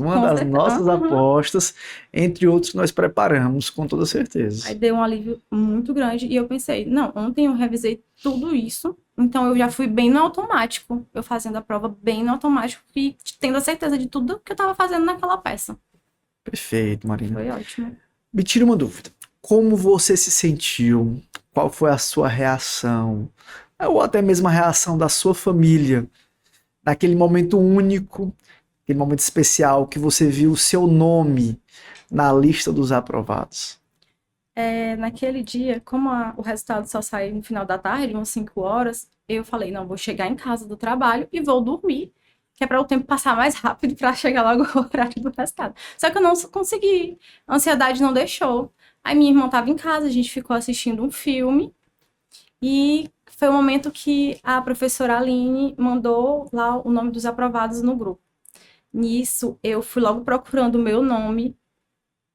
apostas, entre outros nós preparamos, com toda certeza. Aí deu um alívio muito grande e eu pensei, não, ontem eu revisei tudo isso, então eu já fui bem no automático, eu fazendo a prova bem no automático e tendo a certeza de tudo que eu tava fazendo naquela peça. Perfeito, Marina. Foi ótimo. Me tira uma dúvida. Como você se sentiu? Qual foi a sua reação? Ou até mesmo a reação da sua família naquele momento único, aquele momento especial que você viu o seu nome na lista dos aprovados? Naquele dia, como o resultado só sai no final da tarde, umas 5 horas, eu falei, não, vou chegar em casa do trabalho e vou dormir, que é para o tempo passar mais rápido para chegar logo ao horário do resultado. Só que eu não consegui, a ansiedade não deixou. Aí minha irmã estava em casa, a gente ficou assistindo um filme e foi o momento que a professora Aline mandou lá o nome dos aprovados no grupo. Nisso, eu fui logo procurando o meu nome,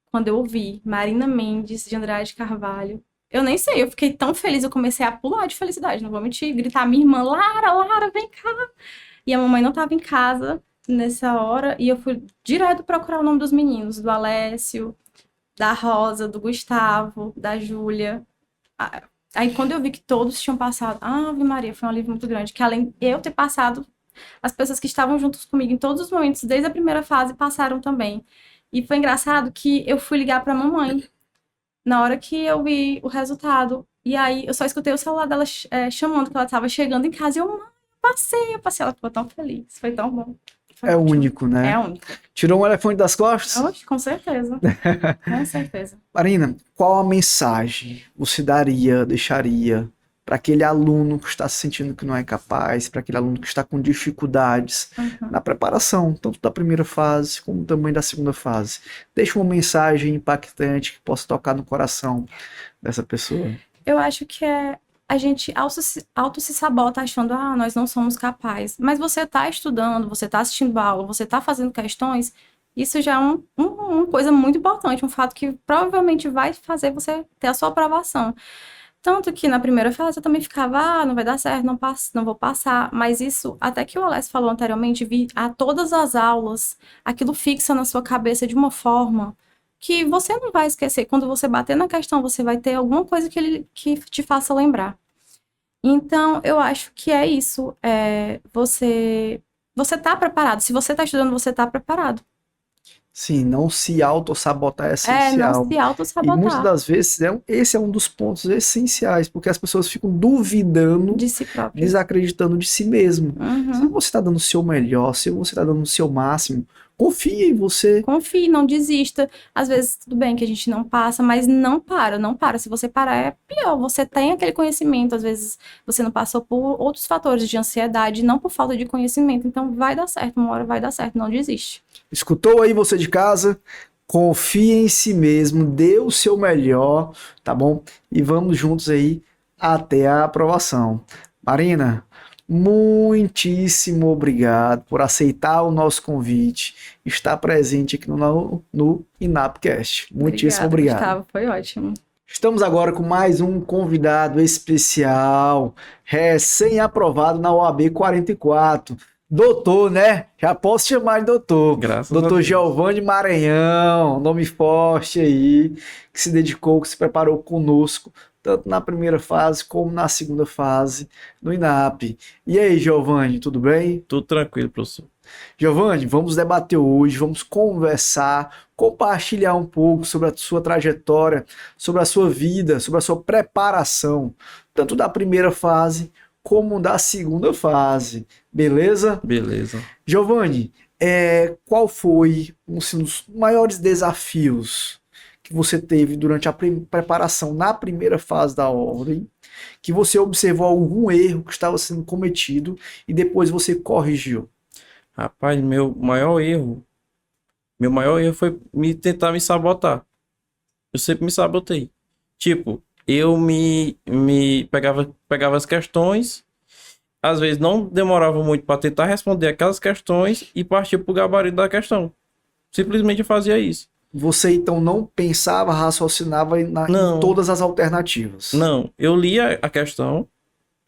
quando eu ouvi Marina Mendes de Andrade Carvalho. Eu nem sei, eu fiquei tão feliz, eu comecei a pular de felicidade, não vou mentir, gritar minha irmã, Lara, vem cá! E a mamãe não estava em casa nessa hora, e eu fui direto procurar o nome dos meninos, do Alessio, da Rosa, do Gustavo, da Júlia. Aí quando eu vi que todos tinham passado, Ave Maria, foi um alívio muito grande, que além de eu ter passado, as pessoas que estavam juntos comigo em todos os momentos, desde a primeira fase, passaram também. E foi engraçado que eu fui ligar pra mamãe na hora que eu vi o resultado. E aí eu só escutei o celular dela chamando, que ela tava chegando em casa. E eu, mãe, eu passei. Ela ficou tão feliz, foi tão bom. Foi É ótimo. único, né? É único. Tirou um elefante das costas? Oxe, com certeza. Com certeza. Marina, qual a mensagem você deixaria para aquele aluno que está se sentindo que não é capaz, para aquele aluno que está com dificuldades na preparação, tanto da primeira fase como também da segunda fase? Deixa uma mensagem impactante que possa tocar no coração dessa pessoa. Eu acho que a gente auto se sabota achando, nós não somos capazes. Mas você está estudando, você está assistindo aula, você está fazendo questões, isso já é uma coisa muito importante, um fato que provavelmente vai fazer você ter a sua aprovação. Tanto que na primeira fase eu também ficava, não vai dar certo, não vou passar. Mas isso, até que o Alex falou anteriormente, vi a todas as aulas, aquilo fixa na sua cabeça de uma forma que você não vai esquecer. Quando você bater na questão, você vai ter alguma coisa que te faça lembrar. Então, eu acho que é isso. Você tá preparado. Se você tá estudando, você tá preparado. Sim, não se auto-sabotar é essencial. Não se auto-sabotar. E muitas das vezes esse é um dos pontos essenciais, porque as pessoas ficam duvidando, de si próprio, desacreditando de si mesmo. Se você está dando o seu melhor, se você está dando o seu máximo, confie em você. Confie, não desista. Às vezes, tudo bem que a gente não passa, mas não para. Se você parar, é pior. Você tem aquele conhecimento, às vezes você não passou por outros fatores de ansiedade, não por falta de conhecimento. Então, vai dar certo, uma hora vai dar certo, não desiste. Escutou aí você de casa? Confie em si mesmo, dê o seu melhor, tá bom? E vamos juntos aí até a aprovação. Marina, muitíssimo obrigado por aceitar o nosso convite, estar presente aqui no INAPcast. Muitíssimo obrigado. Gustavo, foi ótimo. Estamos agora com mais um convidado especial, recém-aprovado na OAB 44. Doutor, né? Já posso chamar de doutor. Graças a Doutor Deus. Giovanni Maranhão, nome forte aí, que se dedicou, que se preparou conosco, tanto na primeira fase como na segunda fase do INAP. E aí, Giovanni, tudo bem? Tudo tranquilo, professor. Giovanni, vamos debater hoje, vamos conversar, compartilhar um pouco sobre a sua trajetória, sobre a sua vida, sobre a sua preparação, tanto da primeira fase como da segunda fase, beleza? Beleza. Giovanni, qual foi um dos maiores desafios que você teve durante a preparação na primeira fase da ordem, que você observou algum erro que estava sendo cometido e depois você corrigiu? Rapaz, meu maior erro foi tentar me sabotar. Eu sempre me sabotei. Tipo, eu me pegava as questões, às vezes não demorava muito para tentar responder aquelas questões e partia pro gabarito da questão. Simplesmente eu fazia isso. Você então não pensava, raciocinava em todas as alternativas? Não, eu lia a questão,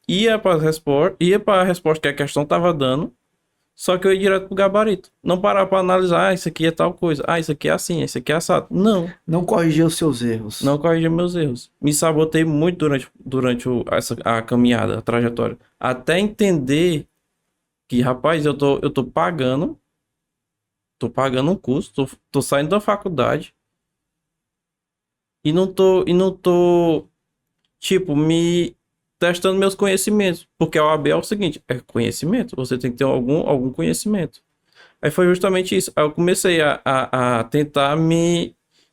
ia para a resposta que a questão estava dando, só que eu ia direto pro gabarito. Não parar para analisar, isso aqui é tal coisa, isso aqui é assim, isso aqui é assado. Não. Não corrigia os seus erros? Não corrigi meus erros. Me sabotei muito durante a caminhada, a trajetória. Até entender que, rapaz, eu tô pagando um curso, tô saindo da faculdade e não tô, tipo, me testando meus conhecimentos. Porque a OAB é o seguinte, é conhecimento, você tem que ter algum conhecimento. Aí foi justamente isso. Aí eu comecei a tentar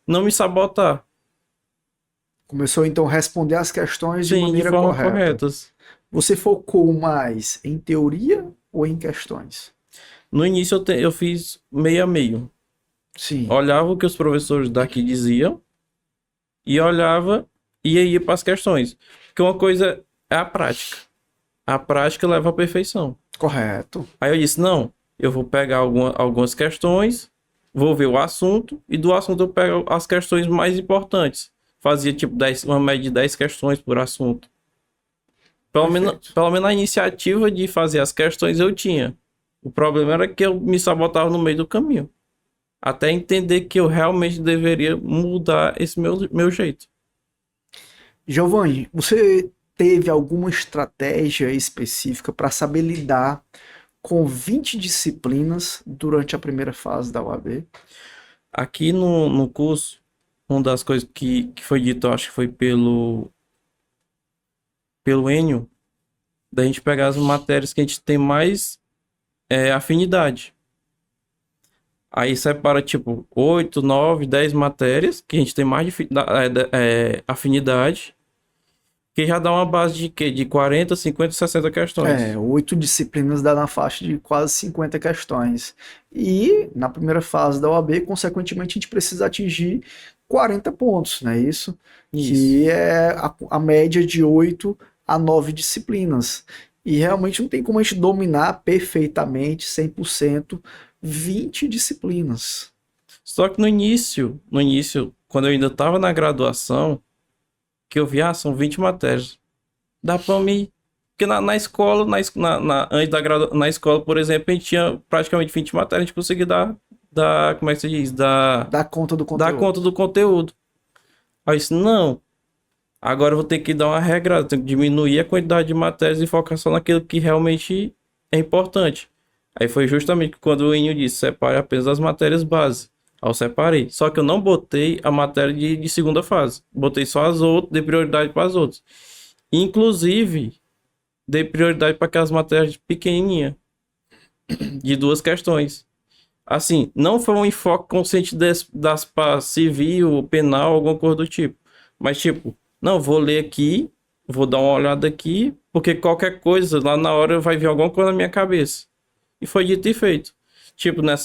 não me sabotar. Começou então a responder as questões de Sim, maneira de forma correta. corretas. Você focou mais em teoria ou em questões? No início eu fiz meio a meio. Sim. Olhava o que os professores daqui diziam e olhava e ia para as questões. Porque uma coisa é a prática. A prática leva à perfeição. Correto. Aí eu disse, não, eu vou pegar algumas questões, vou ver o assunto e do assunto eu pego as questões mais importantes. Fazia tipo uma média de 10 questões por assunto. Pelo menos a iniciativa de fazer as questões eu tinha. O problema era que eu me sabotava no meio do caminho. Até entender que eu realmente deveria mudar esse meu jeito. Giovanni, você teve alguma estratégia específica para saber lidar com 20 disciplinas durante a primeira fase da UAB? Aqui no curso, uma das coisas que foi dito, eu acho que foi pelo Enio, da gente pegar as matérias que a gente tem mais afinidade. Aí separa, tipo, 8, 9, 10 matérias que a gente tem mais afinidade, que já dá uma base de quê? De 40, 50, 60 questões. 8 disciplinas dá na faixa de quase 50 questões. E na primeira fase da OAB, consequentemente, a gente precisa atingir 40 pontos, não é isso? Que é a média de 8 a 9 disciplinas. E realmente não tem como a gente dominar perfeitamente, 100%, 20 disciplinas. Só que no início, quando eu ainda estava na graduação, que eu vi, são 20 matérias. Dá pra mim. Porque na escola, antes na escola, por exemplo, a gente tinha praticamente 20 matérias, a gente conseguia como é que se diz? Dá conta do Dar conteúdo. conta do conteúdo. Aí eu disse, não. Agora eu vou ter que dar uma regrada, tenho que diminuir a quantidade de matérias e focar só naquilo que realmente é importante. Aí foi justamente quando o Enio disse, separe apenas as matérias base. Aí eu separei. Só que eu não botei a matéria de segunda fase. Botei só as outras, dei prioridade para as outras. Inclusive, dei prioridade para aquelas matérias pequenininhas, de 2 questões. Assim, não foi um enfoque consciente das para civil, penal, alguma coisa do tipo. Mas tipo, não, vou ler aqui, vou dar uma olhada aqui, porque qualquer coisa lá na hora vai vir alguma coisa na minha cabeça. E foi dito e feito. Tipo, na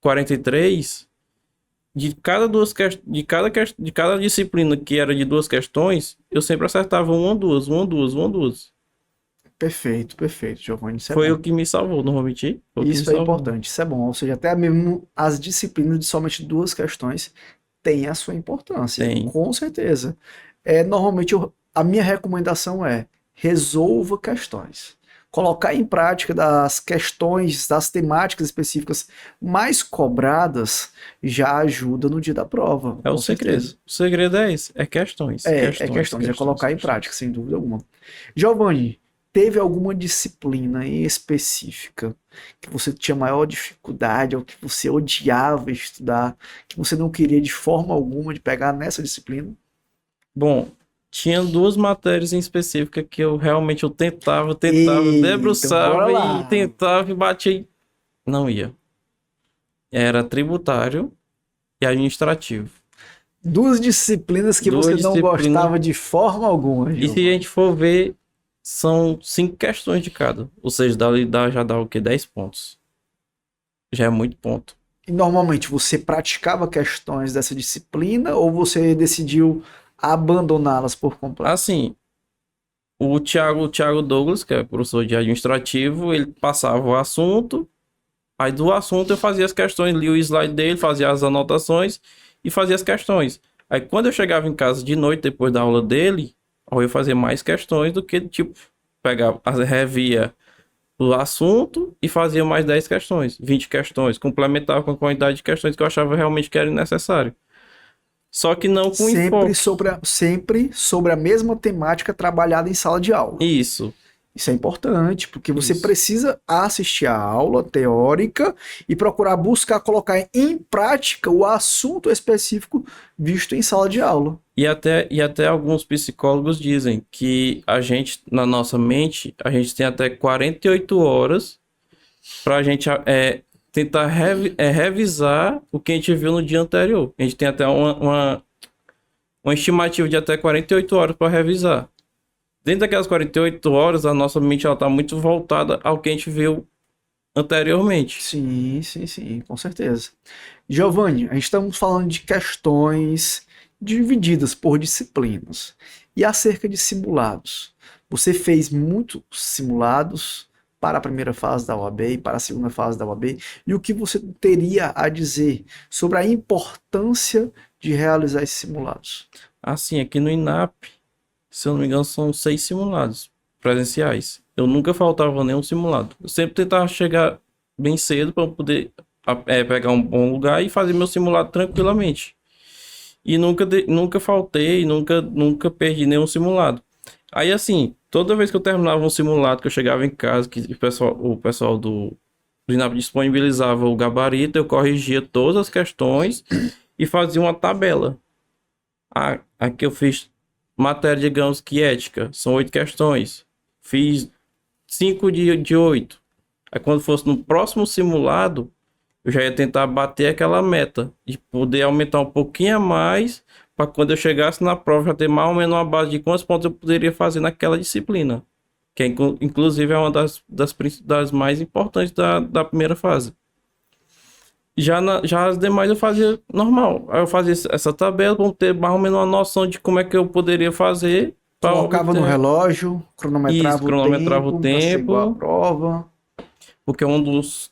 43, de cada disciplina que era de 2 questões, eu sempre acertava uma, duas, uma, duas, uma, duas. Perfeito, Giovanni. Isso é Foi bom. o que me salvou, não vou mentir. Foi o que me Isso é salvou. importante, isso é bom. Ou seja, até mesmo as disciplinas de somente 2 questões têm a sua importância, Tem. com certeza. Normalmente a minha recomendação é resolva questões. Colocar em prática das questões, das temáticas específicas mais cobradas já ajuda no dia da prova. É o com segredo. certeza. O segredo é esse. É questões. Questões, é colocar em prática, sem dúvida alguma. Giovanni, teve alguma disciplina em específica que você tinha maior dificuldade ou que você odiava estudar, que você não queria de forma alguma de pegar nessa disciplina? Bom, tinha 2 matérias em específica que eu realmente tentava, Eita, debruçava bora lá. e tentava e batia e não ia. Era tributário e administrativo. 2 disciplinas que Duas você não disciplinas. gostava de forma alguma, E se a Giovanni. gente for ver, são 5 questões de cada. Ou seja, já dá o quê? 10 pontos. Já é muito ponto. E normalmente você praticava questões dessa disciplina ou você decidiu abandoná-las por completo? Assim, o Thiago Douglas, que é professor de administrativo, ele passava o assunto. Aí do assunto eu fazia as questões, lia o slide dele, fazia as anotações e fazia as questões. Aí quando eu chegava em casa de noite, depois da aula dele, eu ia fazer mais questões do que, tipo, revia o assunto e fazia mais 10 questões, 20 questões, complementava com a quantidade de questões que eu achava realmente que era necessário. Só que não com Sempre enfoque. sempre sobre a mesma temática trabalhada em sala de aula. Isso. Isso é importante, porque você Isso. precisa assistir a aula teórica e procurar buscar colocar em prática o assunto específico visto em sala de aula. E até alguns psicólogos dizem que a gente, na nossa mente, a gente tem até 48 horas para a gente tentar revisar o que a gente viu no dia anterior. A gente tem até uma estimativa de até 48 horas para revisar. Dentro daquelas 48 horas, a nossa mente está muito voltada ao que a gente viu anteriormente. Sim, com certeza. Giovanni, a gente estamos falando de questões divididas por disciplinas. E acerca de simulados? Você fez muitos simulados para a primeira fase da OAB e para a segunda fase da OAB? E o que você teria a dizer sobre a importância de realizar esses simulados? Assim, aqui no INAP, se eu não me engano, são 6 simulados presenciais. Eu nunca faltava nenhum simulado. Eu sempre tentava chegar bem cedo para poder pegar um bom lugar e fazer meu simulado tranquilamente. e nunca faltei, nunca perdi nenhum simulado. Aí, assim, toda vez que eu terminava um simulado, que eu chegava em casa, que o pessoal do INAP disponibilizava o gabarito, eu corrigia todas as questões e fazia uma tabela. Aqui eu fiz matéria, digamos que ética, são 8 questões. Fiz 5 de 8. Aí quando fosse no próximo simulado, eu já ia tentar bater aquela meta e poder aumentar um pouquinho a mais para quando eu chegasse na prova já ter mais ou menos uma base de quantos pontos eu poderia fazer naquela disciplina, que inclusive é uma das mais importantes da primeira fase. Já as demais eu fazia normal. Aí eu fazia essa tabela para ter mais ou menos uma noção de como é que eu poderia fazer. Colocava no relógio, cronometrava cronometrava o o tempo, pra ser igual à tempo. prova. Porque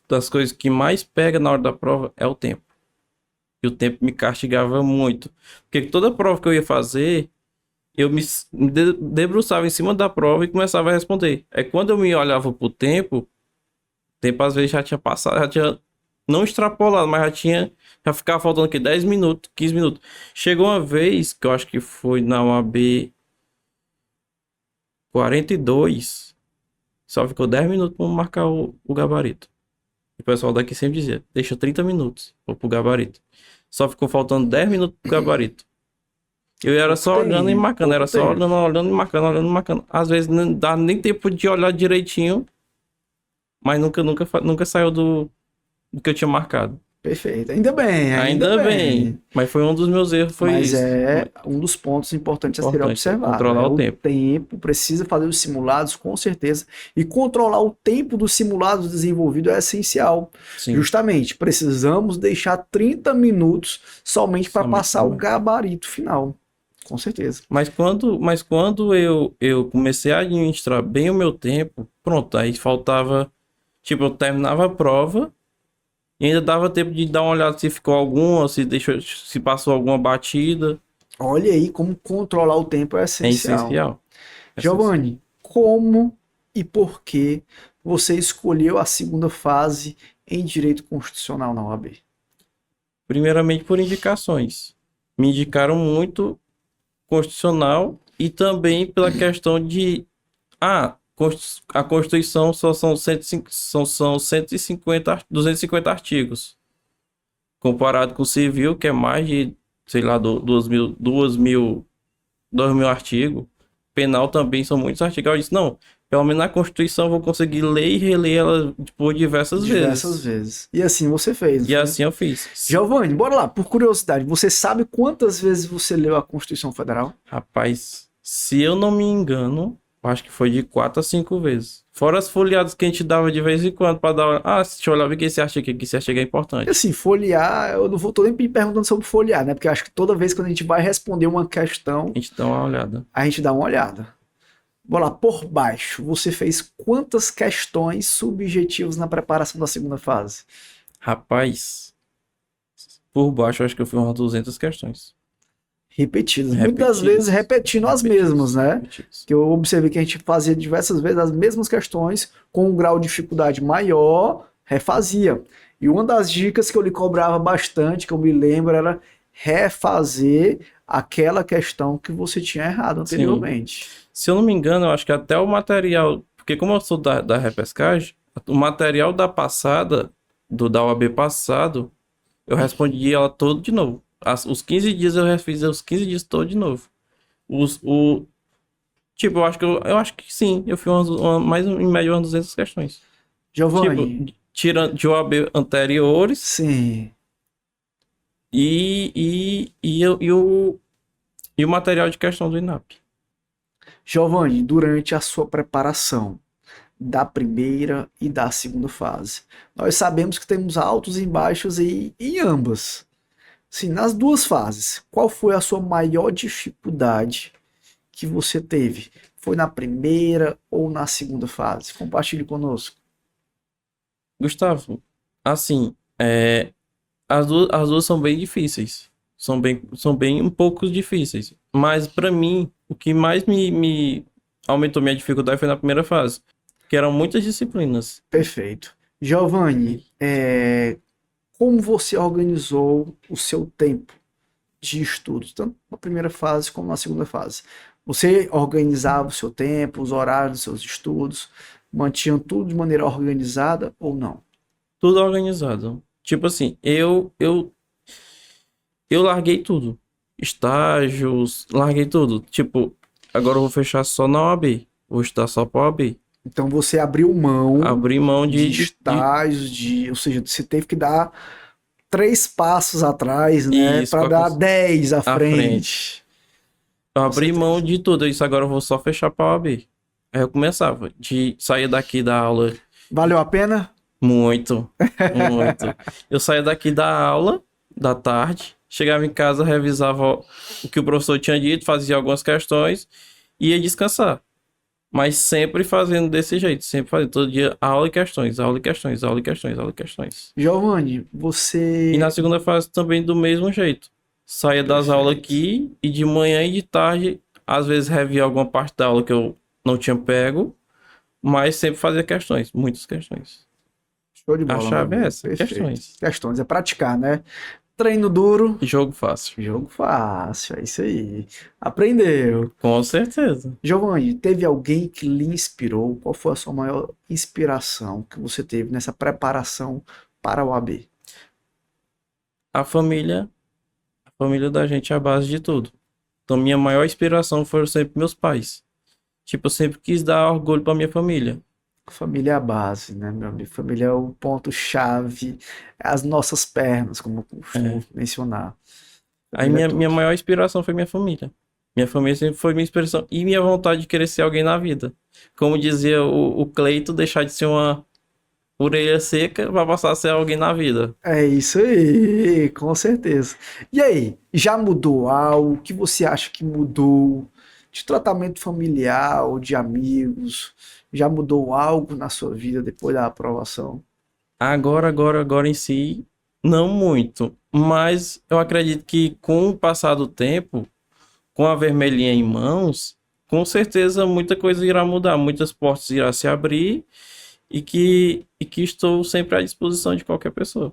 das coisas que mais pega na hora da prova é o tempo. E o tempo me castigava muito. Porque toda prova que eu ia fazer, eu me debruçava em cima da prova e começava a responder. Aí quando eu me olhava pro tempo, o tempo às vezes já tinha passado, já tinha não extrapolado, mas já ficava faltando aqui 10 minutos, 15 minutos. Chegou uma vez, que eu acho que foi na UAB 42, só ficou 10 minutos para marcar o gabarito. O pessoal daqui sempre dizia, deixa 30 minutos pro gabarito. Só ficou faltando 10 minutos pro gabarito. Eu era só olhando e marcando, era só olhando e marcando, olhando e marcando. Às vezes não dá nem tempo de olhar direitinho, mas nunca saiu do que eu tinha marcado. Perfeito. Ainda Ainda bem. bem. Mas foi um dos meus erros, foi Mas isso. é um dos pontos importantes a ser Importante, observado. controlar o tempo. O tempo, precisa fazer os simulados, com certeza. E controlar o tempo dos simulados desenvolvido é essencial. Sim. Justamente, precisamos deixar 30 minutos somente para Somente passar o também. gabarito final. Com certeza. Mas quando eu comecei a administrar bem o meu tempo, pronto, aí faltava, tipo, eu terminava a prova e ainda dava tempo de dar uma olhada se ficou alguma, se passou alguma batida. Olha aí como controlar o tempo é É essencial. essencial. Giovanni, como e por que você escolheu a segunda fase em Direito Constitucional na OAB? Primeiramente por indicações. Me indicaram muito constitucional e também pela questão de a Constituição só são 105, são 150, 250 artigos. Comparado com o civil, que é mais de, sei lá, 2.000 artigos. Penal também são muitos artigos. Eu disse, não, pelo menos na Constituição eu vou conseguir ler e reler ela por diversas vezes. E assim você fez. E assim eu fiz. Giovanni, bora lá, por curiosidade, você sabe quantas vezes você leu a Constituição Federal? Rapaz, se eu não me engano, eu acho que foi de 4 a 5 vezes. Fora as folheadas que a gente dava de vez em quando para dar. Deixa eu olhar o que esse artigo aqui, que esse artigo é E importante. assim, folhear, eu não tô nem perguntando sobre folhear, né? Porque eu acho que toda vez que a gente vai responder uma questão, A gente dá uma olhada. a gente dá uma olhada. Bora lá, por baixo, você fez quantas questões subjetivas na preparação da segunda fase? Rapaz, por baixo eu acho que eu fiz umas 200 questões. Repetidas. Muitas vezes repetindo as mesmas, né? Repetidas. Que eu observei que a gente fazia diversas vezes as mesmas questões, com um grau de dificuldade maior, refazia. E uma das dicas que eu lhe cobrava bastante, que eu me lembro, era refazer aquela questão que você tinha errado anteriormente. Se eu não me engano, eu acho que até o material, porque como eu sou da repescagem, o material da passada, da OAB passado, eu respondi ela todo de novo. Os 15 dias eu refiz os 15 dias todo de novo. Tipo, eu acho que sim, eu fiz mais em média umas 200 questões. Giovanni, Tipo, tirando de OAB anteriores sim. e o material de questão do INAP. Giovanni, durante a sua preparação da primeira e da segunda fase, nós sabemos que temos altos e baixos em ambas. Sim, nas duas fases, qual foi a sua maior dificuldade que você teve? Foi na primeira ou na segunda fase? Compartilhe conosco. Gustavo, assim, as duas são bem difíceis. São bem um pouco difíceis. Mas pra mim, o que mais me aumentou minha dificuldade foi na primeira fase, que eram muitas disciplinas. Perfeito. Giovanni, como você organizou o seu tempo de estudos, tanto na primeira fase como na segunda fase? Você organizava o seu tempo, os horários dos seus estudos, mantinham tudo de maneira organizada ou não? Tudo organizado. Tipo assim, eu larguei tudo. Estágios, larguei tudo. Tipo, agora eu vou fechar só na OAB. Vou estudar só pra OAB. Então você abriu mão Abri mão de de estágios, ou seja, você teve que dar 3 passos atrás, né, Isso, para pra dar 10 à frente. frente. Eu Com abri certeza. mão de tudo. Isso agora eu vou só fechar pra OAB. Aí eu começava de sair daqui da aula Valeu a pena? muito, muito. Eu saía daqui da aula da tarde, chegava em casa, revisava o que o professor tinha dito, fazia algumas questões e ia descansar. Mas sempre fazendo desse jeito, sempre fazendo todo dia aula e questões, aula e questões, aula e questões, aula e questões. Giovanni, E você. na segunda fase também do mesmo jeito. Saía das aulas aqui e de manhã e de tarde, às vezes revia alguma parte da aula que eu não tinha pego, mas sempre fazia questões, muitas questões. Show de A bola, chave meu é amigo. essa, Perfeito. questões. Questões é praticar, né? Treino duro, E jogo fácil. jogo fácil, é isso aí. Aprendeu. Com certeza. Giovanni, teve alguém que lhe inspirou? Qual foi a sua maior inspiração que você teve nessa preparação para o AB? A família da gente é a base de tudo. Então, minha maior inspiração foram sempre meus pais. Tipo, eu sempre quis dar orgulho pra minha família. Família é a base, né, meu amigo? Família é o ponto-chave, as nossas pernas, como eu costumo mencionar. Aí Família é minha tudo. maior inspiração foi minha família. Minha família sempre foi minha inspiração. E minha vontade de querer ser alguém na vida. Como dizia o Cleito, deixar de ser uma orelha seca pra passar a ser alguém na vida. É isso aí, com certeza. E aí, já mudou algo? O que você acha que mudou de tratamento familiar ou de amigos? Já mudou algo na sua vida depois da aprovação? Agora em si, não muito. Mas eu acredito que com o passar do tempo, com a vermelhinha em mãos, com certeza muita coisa irá mudar, muitas portas irão se abrir e que estou sempre à disposição de qualquer pessoa.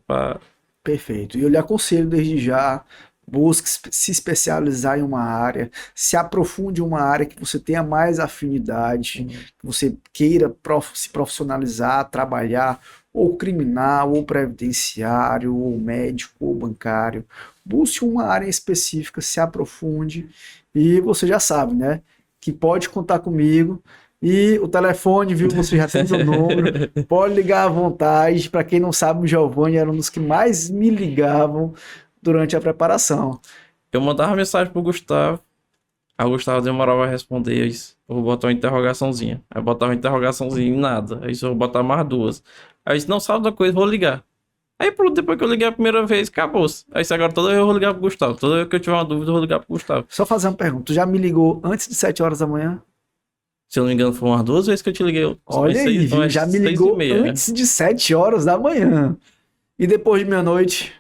Perfeito. E eu lhe aconselho desde já, busque se especializar em uma área, se aprofunde em uma área que você tenha mais afinidade, que você queira se profissionalizar, trabalhar, ou criminal, ou previdenciário, ou médico, ou bancário. Busque uma área específica, se aprofunde e você já sabe, né? Que pode contar comigo. E o telefone, viu? Você já tem meu número. Pode ligar à vontade. Para quem não sabe, o Giovanni era um dos que mais me ligavam durante a preparação. Eu mandava mensagem pro Gustavo, aí o Gustavo demorava a responder, eu disse, eu vou botar uma interrogaçãozinha. Aí eu botava uma interrogaçãozinha e nada. Aí eu vou botar mais duas. Aí eu disse, não, sabe da coisa, vou ligar. Aí pronto, depois que eu liguei a primeira vez, acabou-se. Aí disse, agora toda vez eu vou ligar pro Gustavo. Toda vez que eu tiver uma dúvida, eu vou ligar pro Gustavo. Só fazer uma pergunta. Tu já me ligou antes de 7 horas da manhã? Se eu não me engano, foram umas 2 vezes que eu te liguei. Olha aí, viu? umas Já me 6:30, ligou né? antes de 7 horas da manhã. E depois de meia-noite?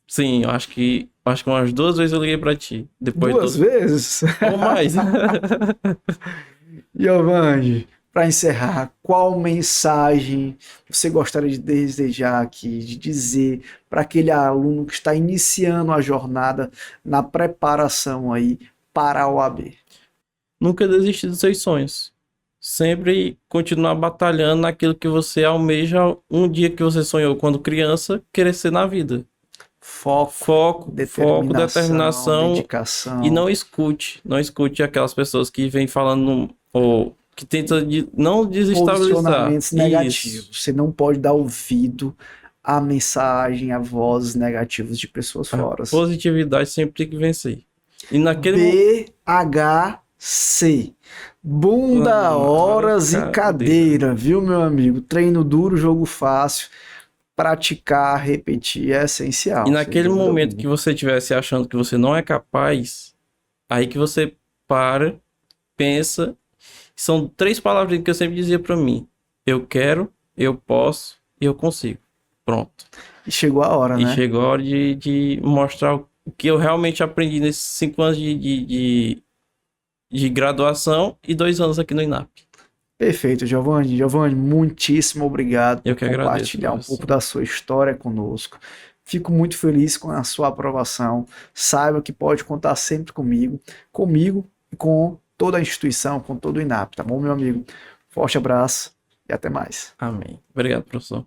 Sim, eu acho que umas 2 vezes eu liguei pra ti. Depois Duas vezes? ou mais. Giovanni, para encerrar, qual mensagem você gostaria de desejar aqui, de dizer para aquele aluno que está iniciando a jornada na preparação aí para a OAB? Nunca desistir dos seus sonhos. Sempre continuar batalhando naquilo que você almeja um dia que você sonhou quando criança, querer ser na vida. Foco, Foco, determinação dedicação. e não escute aquelas pessoas que vêm falando ou que tentam não desestabilizar. Posicionamentos Isso. negativos. Você não pode dar ouvido à mensagem, a vozes negativas de pessoas fora. Positividade sempre tem que vencer. E naquele BHC. Bunda, horas e cadeira. cadeira, viu, meu amigo? Treino duro, jogo fácil. Praticar, repetir é essencial. E naquele sem dúvida momento alguma. que você estivesse achando que você não é capaz, aí que você para, pensa. São 3 palavras que eu sempre dizia pra mim: eu quero, eu posso e eu consigo. Pronto. E chegou a hora, E né? chegou a hora de mostrar o que eu realmente aprendi nesses 5 anos de graduação e 2 anos aqui no INAP. Perfeito, Giovanni. Giovanni, muitíssimo obrigado Eu por que agradeço, compartilhar um professor. pouco da sua história conosco. Fico muito feliz com a sua aprovação. Saiba que pode contar sempre comigo e com toda a instituição, com todo o INAP, tá bom, meu amigo? Forte abraço e até mais. Amém. Obrigado, professor.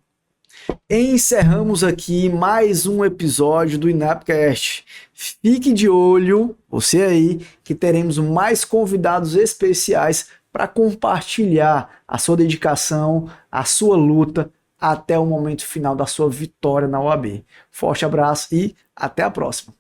Encerramos aqui mais um episódio do INAPcast. Fique de olho, você aí, que teremos mais convidados especiais para compartilhar a sua dedicação, a sua luta até o momento final da sua vitória na OAB. Forte abraço e até a próxima.